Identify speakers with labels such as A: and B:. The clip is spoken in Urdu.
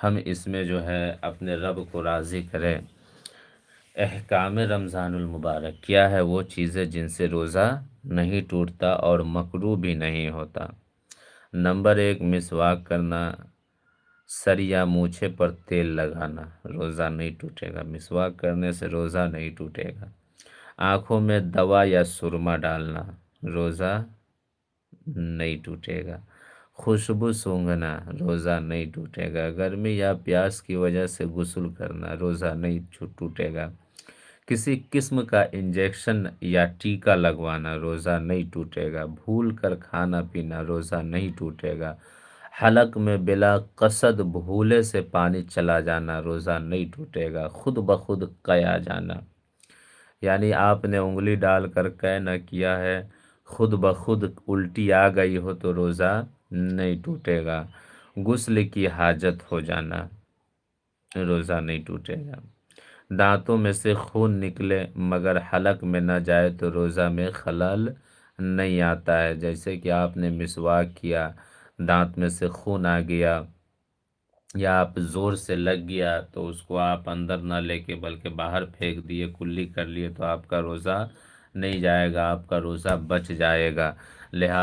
A: ہم اس میں جو ہے اپنے رب کو راضی کریں۔ احکام رمضان المبارک کیا ہے؟ وہ چیزیں جن سے روزہ نہیں ٹوٹتا اور مکروہ بھی نہیں ہوتا۔ نمبر 1، مسواک کرنا، سر یا مونچھے پر تیل لگانا، روزہ نہیں ٹوٹے گا۔ مسواک کرنے سے روزہ نہیں ٹوٹے گا۔ آنکھوں میں دوا یا سرما ڈالنا، روزہ نہیں ٹوٹے گا۔ خوشبو سونگھنا، روزہ نہیں ٹوٹے گا۔ گرمی یا پیاس کی وجہ سے غسل کرنا، روزہ نہیں ٹوٹے گا۔ کسی قسم کا انجیکشن یا ٹیکا لگوانا، روزہ نہیں ٹوٹے گا۔ بھول کر کھانا پینا، روزہ نہیں ٹوٹے گا۔ حلق میں بلا قصد بھولے سے پانی چلا جانا، روزہ نہیں ٹوٹے گا۔ خود بخود قے آ جانا، یعنی آپ نے انگلی ڈال کر قے نہ کیا ہے، خود بخود الٹی آ گئی ہو تو روزہ نہیں ٹوٹے گا۔ غسل کی حاجت ہو جانا، روزہ نہیں ٹوٹے گا۔ دانتوں میں سے خون نکلے مگر حلق میں نہ جائے تو روزہ میں خلل نہیں آتا ہے۔ جیسے کہ آپ نے مسواک کیا، دانت میں سے خون آ گیا یا آپ زور سے لگ گیا تو اس کو آپ اندر نہ لے کے بلکہ باہر پھینک دیے، کلی کر لیے، تو آپ کا روزہ نہیں جائے گا، آپ کا روزہ بچ جائے گا۔ لہٰذا